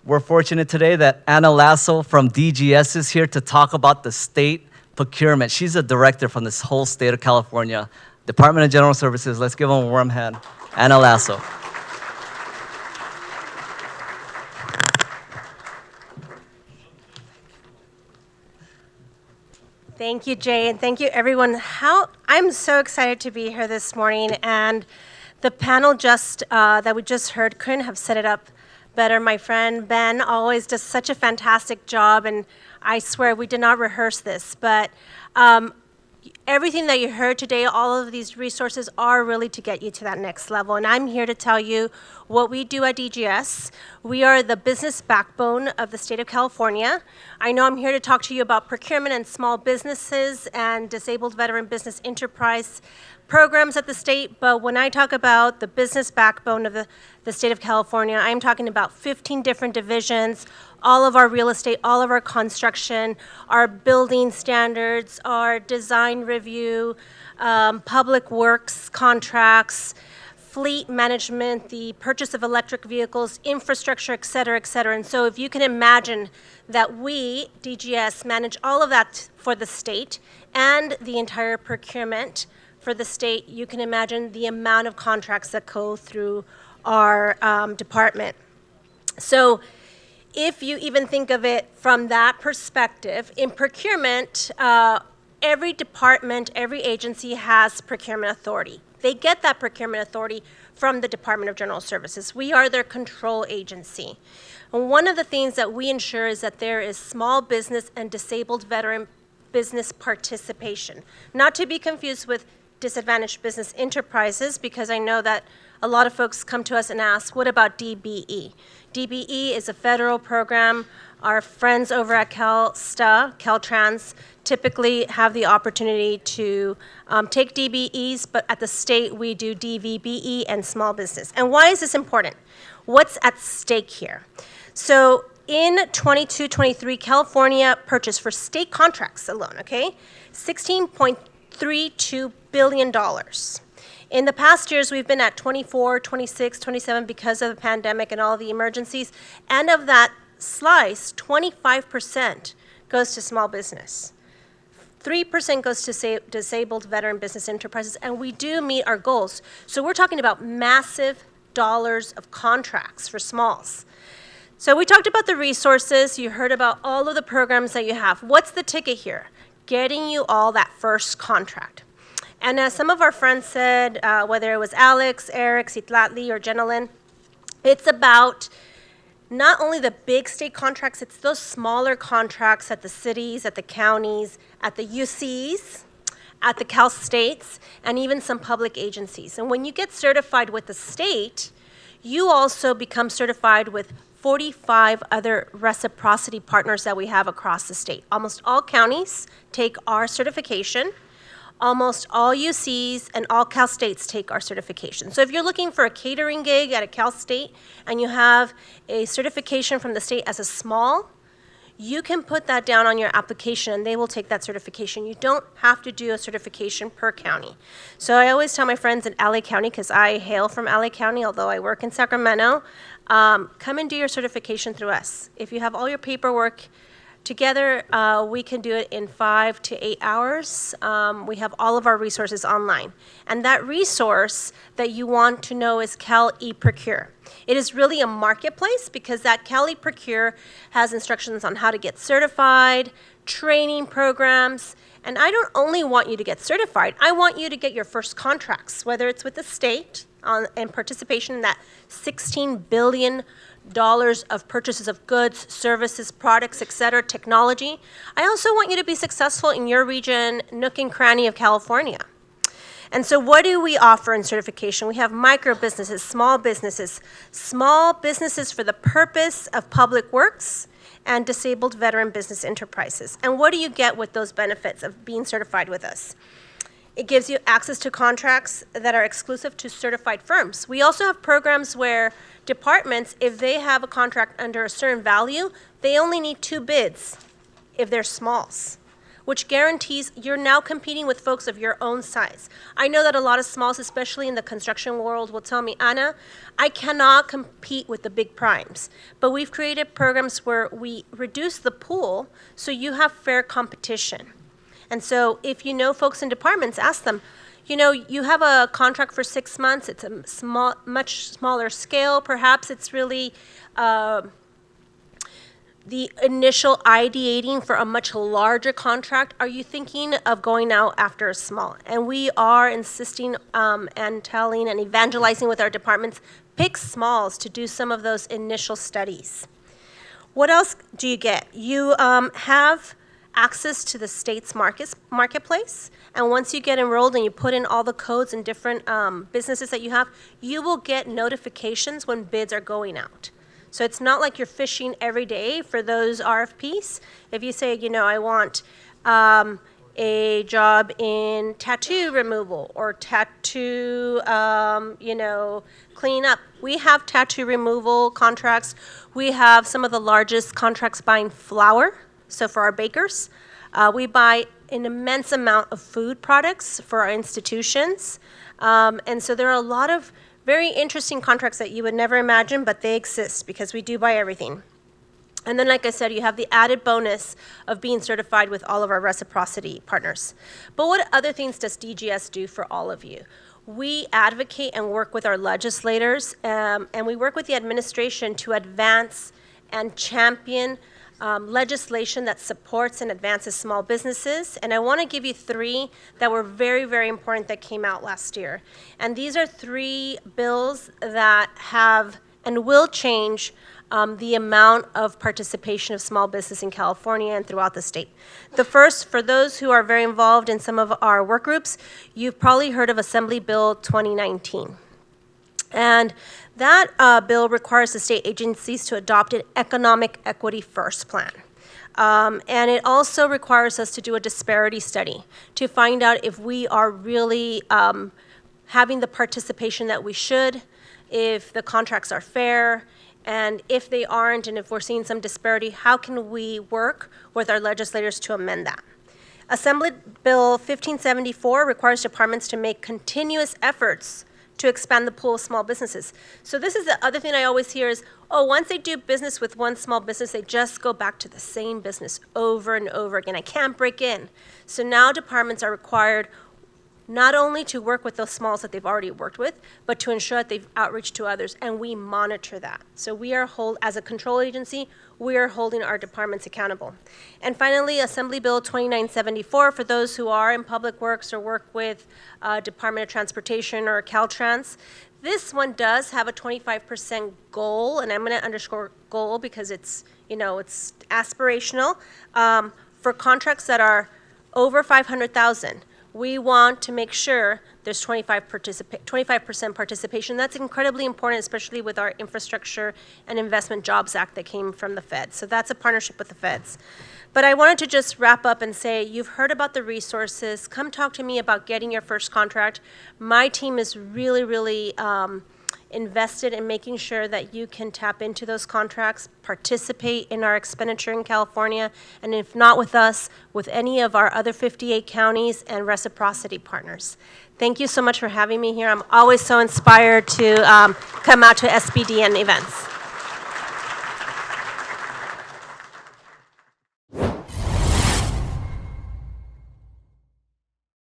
We're fortunate today that Ana Lasso from DGS is here to talk about the state procurement. She's a director from this whole state of California, Department of General Services. Let's give them a warm hand. Ana Lasso. Thank you, Jay, and thank you, everyone. I'm so excited to be here this morning, and the panel that we just heard couldn't have set it up better. My friend Ben always does such a fantastic job, and I swear we did not rehearse this, but everything that you heard today, all of these resources are really to get you to that next level. And I'm here to tell you what we do at DGS. We are the business backbone of the state of California. I know I'm here to talk to you about procurement and small businesses and disabled veteran business enterprise programs at the state, but when I talk about the business backbone of the state of California, I'm talking about 15 different divisions, all of our real estate, all of our construction, our building standards, our design review, public works contracts, fleet management, the purchase of electric vehicles, infrastructure, et cetera, et cetera. And so if you can imagine that we, DGS, manage all of that for the state and the entire procurement for the state, you can imagine the amount of contracts that go through our department. So if you even think of it from that perspective, in procurement, every department, every agency has procurement authority. They get that procurement authority from the Department of General Services. We are their control agency. And one of the things that we ensure is that there is small business and disabled veteran business participation, not to be confused with disadvantaged business enterprises, because I know that a lot of folks come to us and ask, what about DBE? DBE is a federal program. Our friends over at Caltrans, typically have the opportunity to take DBEs, but at the state we do DVBE and small business. And why is this important? What's at stake here? So in 22-23, California purchased for state contracts alone, okay, $16.32 billion. In the past years, we've been at 24, 26, 27 because of the pandemic and all the emergencies. And of that slice, 25% goes to small business. 3% goes to disabled veteran business enterprises, and we do meet our goals. So we're talking about massive dollars of contracts for smalls. So we talked about the resources. You heard about all of the programs that you have. What's the ticket here? Getting you all that first contract. And as some of our friends said, whether it was Alex, Eric, Citlatli, or Jenilyn, it's about not only the big state contracts, it's those smaller contracts at the cities, at the counties, at the UCs, at the Cal States, and even some public agencies. And when you get certified with the state, you also become certified with 45 other reciprocity partners that we have across the state. Almost all counties take our certification. Almost all UCs and all Cal States take our certification. So if you're looking for a catering gig at a Cal State and you have a certification from the state as a small, you can put that down on your application and they will take that certification. You don't have to do a certification per county. So I always tell my friends in LA County, because I hail from LA County, although I work in Sacramento, come and do your certification through us. If you have all your paperwork together, we can do it in 5 to 8 hours. We have all of our resources online. And that resource that you want to know is Cal eProcure. It is really a marketplace because that Cal eProcure has instructions on how to get certified, training programs, and I don't only want you to get certified, I want you to get your first contracts, whether it's with the state and participation in that $16 billion of purchases of goods, services, products, et cetera, technology. I also want you to be successful in your region, nook and cranny of California. And so what do we offer in certification? We have micro businesses small businesses for the purpose of public works and disabled veteran business enterprises. And what do you get with those benefits of being certified with us? It gives you access to contracts that are exclusive to certified firms. We also have programs where departments, if they have a contract under a certain value, they only need 2 bids if they're smalls. which guarantees you're now competing with folks of your own size. I know that a lot of smalls, especially in the construction world, will tell me, Ana, I cannot compete with the big primes. But we've created programs where we reduce the pool so you have fair competition. And so if you know folks in departments, ask them, you know, you have a contract for 6 months, it's a much smaller scale, perhaps it's really the initial ideating for a much larger contract. Are you thinking of going out after a small? And we are insisting and telling and evangelizing with our departments, pick smalls to do some of those initial studies. What else do you get? You have access to the state's marketplace. And once you get enrolled and you put in all the codes and different businesses that you have, you will get notifications when bids are going out. So it's not like you're fishing every day for those RFPs. If you say, you know, I want a job in tattoo removal or tattoo, you know, cleanup. We have tattoo removal contracts. We have some of the largest contracts buying flour. So for our bakers, we buy an immense amount of food products for our institutions. And so there are a lot of very interesting contracts that you would never imagine, but they exist because we do buy everything. And then, like I said, you have the added bonus of being certified with all of our reciprocity partners. But what other things does DGS do for all of you? We advocate and work with our legislators, and we work with the administration to advance and champion legislation that supports and advances small businesses. And I want to give you 3 that were very, very important that came out last year. And these are 3 bills that have and will change the amount of participation of small business in California and throughout the state. The first, for those who are very involved in some of our work groups, you've probably heard of Assembly Bill 2019. And that bill requires the state agencies to adopt an economic equity first plan. And it also requires us to do a disparity study to find out if we are really having the participation that we should, if the contracts are fair, and if they aren't, and if we're seeing some disparity, how can we work with our legislators to amend that? Assembly Bill 1574 requires departments to make continuous efforts to expand the pool of small businesses. So this is the other thing I always hear is, oh, once they do business with one small business, they just go back to the same business over and over again. I can't break in. So now departments are required not only to work with those smalls that they've already worked with, but to ensure that they've outreach to others, and we monitor that. So we are as a control agency, we are holding our departments accountable. And finally, Assembly Bill 2974, for those who are in public works or work with Department of Transportation or Caltrans, this one does have a 25% goal, and I'm going to underscore goal because it's, you know, it's aspirational. For contracts that are over 500,000, we want to make sure there's 25% participation. That's incredibly important, especially with our Infrastructure and Investment Jobs Act that came from the Feds. So that's a partnership with the Feds. But I wanted to just wrap up and say, you've heard about the resources. Come talk to me about getting your first contract. My team is really, really invested in making sure that you can tap into those contracts, participate in our expenditure in California, and if not with us, with any of our other 58 counties and reciprocity partners. Thank you so much for having me here. I'm always so inspired to come out to SBDN events.